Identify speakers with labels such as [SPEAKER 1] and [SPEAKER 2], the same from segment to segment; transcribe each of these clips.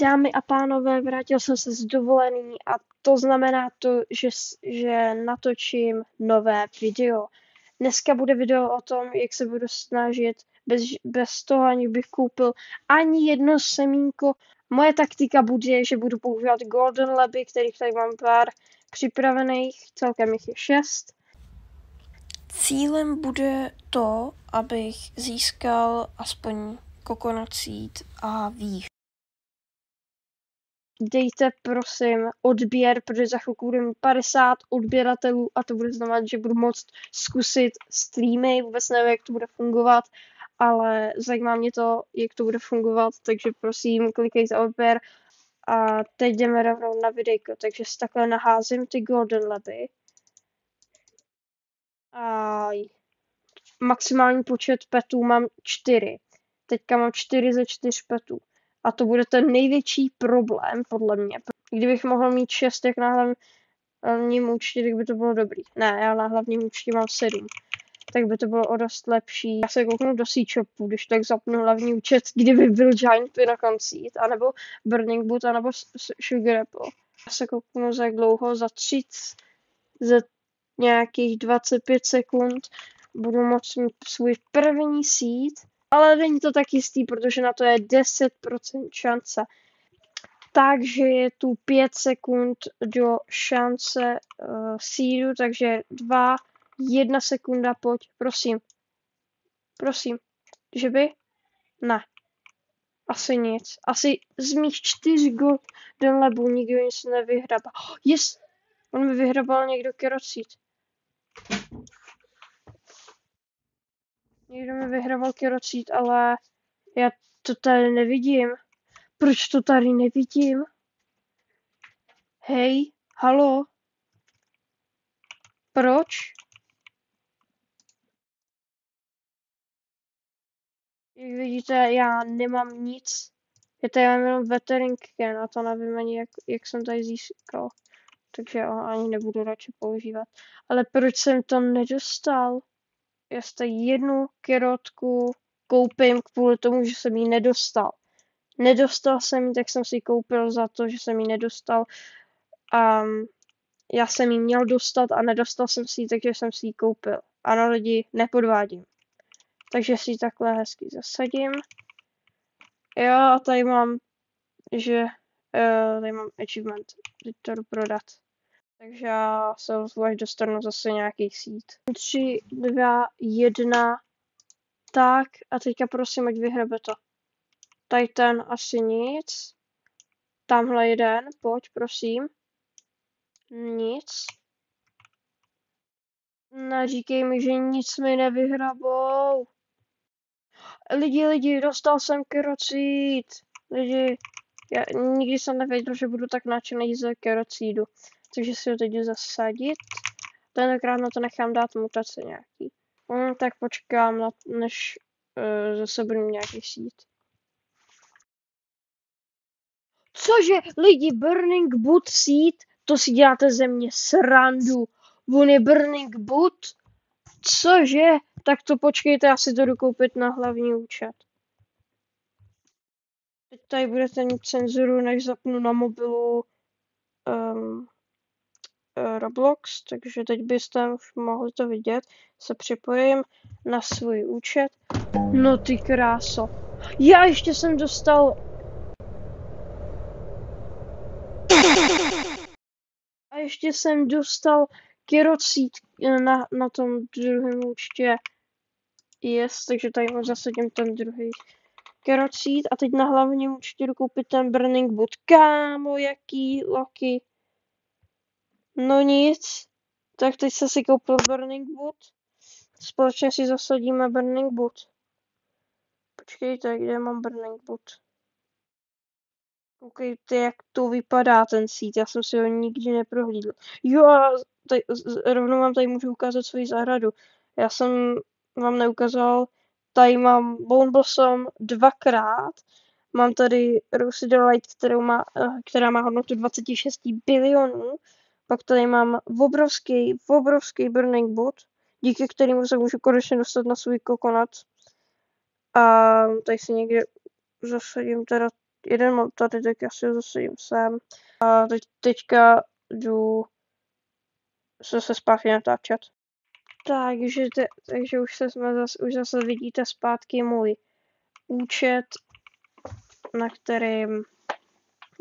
[SPEAKER 1] Dámy a pánové, vrátil jsem se z dovolený a to znamená to, že natočím nové video. Dneska bude video o tom, jak se budu snažit bez toho, aniž bych koupil ani jedno semínko. Moje taktika bude, že budu používat Golden Laby, kterých tady mám pár připravených, celkem jich je 6. Cílem bude to, abych získal aspoň coconut seed a výš. Dejte prosím odběr, protože za chvilku bude mít 50 odběratelů a to bude znamenat, že budu moct zkusit streamy, vůbec nevím, jak to bude fungovat, ale zajímá mě to, jak to bude fungovat, takže prosím, klikejte odběr a teď jdeme rovnou na videjko, takže si takhle naházím ty Golden Laby. A maximální počet petů mám 4. Teďka mám 4 ze 4 petů. A to bude ten největší problém, podle mě. Kdybych mohl mít 6, jak na hlavním účtě, tak by to bylo dobrý. Ne, já na hlavním účtě mám 7. Tak by to bylo o dost lepší. Já se kouknu do C-Shopu, když tak zapnu hlavní účet, kdyby byl Giant Pinnacle Seed, anebo Burning Boot, anebo Sugar Apple. Já se kouknu za jak dlouho, za nějakých 25 sekund budu moct mít svůj první seed, ale není to tak jistý, protože na to je 10% šance. Takže je tu 5 sekund do šance seedu, takže 2, 1 sekunda, pojď, prosím. Prosím, že by? Ne. Asi nic. Asi z mých 4 Golden Labů nikdo nic nevyhrabal. Yes! On mi vyhrabal někdo carrot seed. Někdo mi vyhrabal carrot seed, ale já to tady nevidím. Proč to tady nevidím? Hej, halo? Proč? Jak vidíte, já nemám nic. Já tady mám jenom Wethering Can a to nevím ani, jak jsem tady získal. Takže ho ani nebudu radši používat. Ale proč jsem to nedostal? Já si tady jednu kerotku koupím kvůli tomu, že jsem ji nedostal. Nedostal jsem ji, tak jsem si ji koupil za to, že jsem ji nedostal. Já jsem ji měl dostat a nedostal jsem si ji, takže jsem si ji koupil. Ano lidi, nepodvádím. Takže si ji takhle hezky zasadím. Jo, a tady mám, tady mám achievement. Teď to jdu prodat. Takže já se zvlášť dostanu zase nějaký seed. 3, 2, 1. Tak, a teďka prosím, ať vyhrabe to. Tady ten asi nic. Tamhle jeden, pojď, prosím. Nic. Neříkej mi, že nic mi nevyhrabou. Lidi, dostal jsem carrot seed. Lidi, já nikdy jsem nevěděl, že budu tak nadšený z carrot seedu. Takže si ho teď jdu zasadit. Tentokrát na to nechám dát mutace nějaký. Tak počkám, než zase budu mít nějaký seed. Cože, lidi, Burning Boot seed? To si děláte ze mě srandu. On je Burning Boot? Cože? Tak to počkejte, já si to jdu koupit na hlavní účet. Teď tady budete mít cenzuru, než zapnu na mobilu Roblox, takže teď byste už mohli to vidět. Se připojím na svůj účet. No ty kráso. Já ještě jsem dostal... A ještě jsem dostal carrot seed na tom druhém účtě. Yes, takže tady zasadím ten druhý carrot seed a teď na hlavním účtě jdu koupit ten Burning Boot. Kámo, jaký lucky. No nic. Tak teď jsem si koupil Burning Boot. Společně si zasadíme Burning Boot. Počkejte, kde mám Burning Boot? Koukejte, jak to vypadá ten seed. Já jsem si ho nikdy neprohlídl. Jo, rovnou vám tady můžu ukázat svoji zahradu. Já jsem vám neukázal. Tady mám Bone Blossom 2krát. Mám tady Rosy Delight, která má hodnotu 26 bilionů. Pak tady mám obrovský Burning Boot, díky kterému se můžu konečně dostat na svůj coconut. A tady si někde zasadím teda jeden mám tady, tak já si ho zasadím sem. A teďka jdu se zpátky natáčet. Takže už zase vidíte zpátky můj účet, na kterým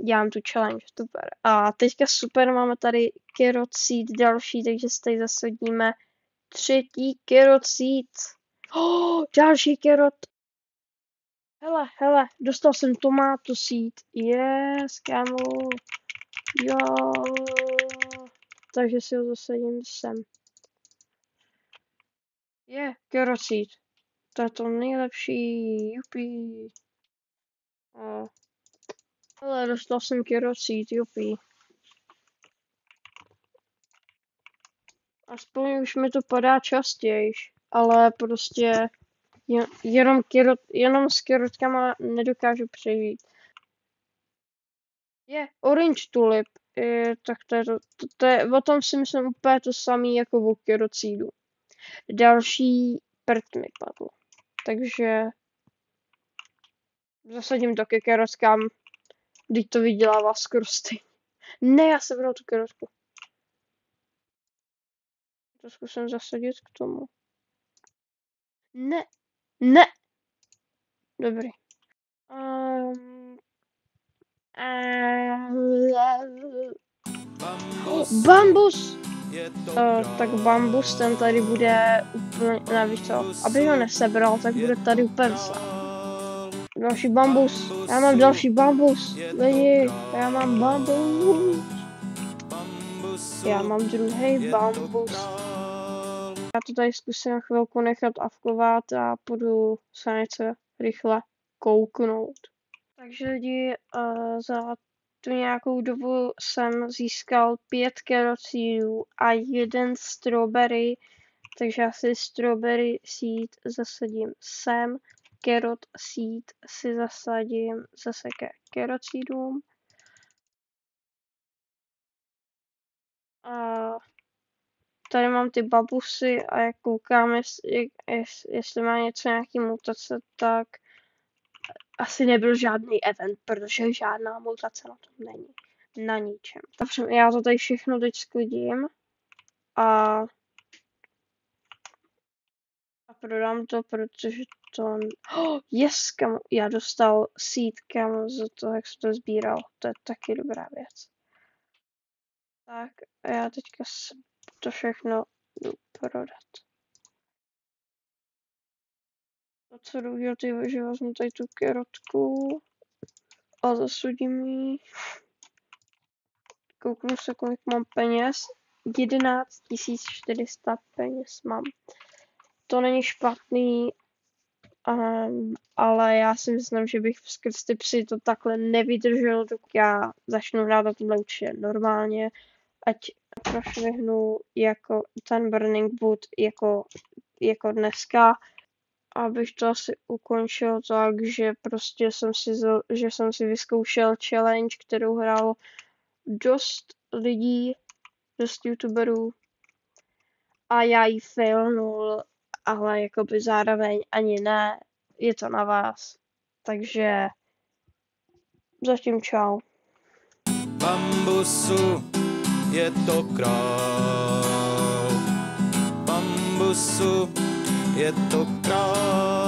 [SPEAKER 1] dělám tu challenge, super. A teďka super, máme tady carrot seed další, takže si tady zasadíme třetí carrot seed. Další carrot. Hele, dostal jsem tomato seed. Yes, kámo. Jo. Takže si ho zasadím sem. Carrot seed. To je to nejlepší, jupi. Ale dostal jsem carrot seed, jupi. Aspoň už mi to padá častěji, ale prostě jenom s kerotkama nedokážu přežít. Orange tulip. Tak to je, o tom si myslím úplně to samé jako o kerocídu. Další prd mi padl. Takže zasadím to ke kerotkám, když to vydělává skoro stejně. Ne, já jsem bral tu kerotku. To zkusím zasadit k tomu. Ne. Dobrý. Bambus! Tak bambus ten tady bude úplně, nevíš co, aby ho nesebral, tak bude tady úplně vzad. Další bambus, já mám další bambus, lidi, já mám bambus. Já mám druhý bambus. Já to tady zkusím chvilku nechat avkovat a půjdu se něco rychle kouknout. Takže lidi, za tu nějakou dobu jsem získal 5 carrot seedů a 1 strawberry, takže já si strawberry seed zasadím sem, carrot seed si zasadím zase ke carrot seedům. A tady mám ty babusy a jak koukám, jestli má něco nějaký mutace, tak asi nebyl žádný event, protože žádná mutace na tom není. Na ničem. Takže já to tady všechno teď sklidím a prodám to, protože to... Yes, kam já dostal seed, kam za to, jak jsem to sbíral. To je taky dobrá věc. Tak a já teďka to všechno jdu prodat. A co jdu udělat, že vezmu tady tu kerotku a zasudím ji. Kouknu se, kolik mám peněz. 11 400 peněz mám. To není špatný, ale já si myslím, že bych skrz ty psy to takhle nevydržel, dokud já začnu hrát na tohle určitě normálně, ať prošvihnu jako ten Burning Boot jako dneska, abych to asi ukončil tak, že prostě jsem si vyzkoušel challenge, kterou hrál dost lidí, dost youtuberů a já ji failnul, ale jakoby zároveň ani ne, je to na vás. Takže zatím čau.
[SPEAKER 2] Bambusu je to král. Bambusu je to král.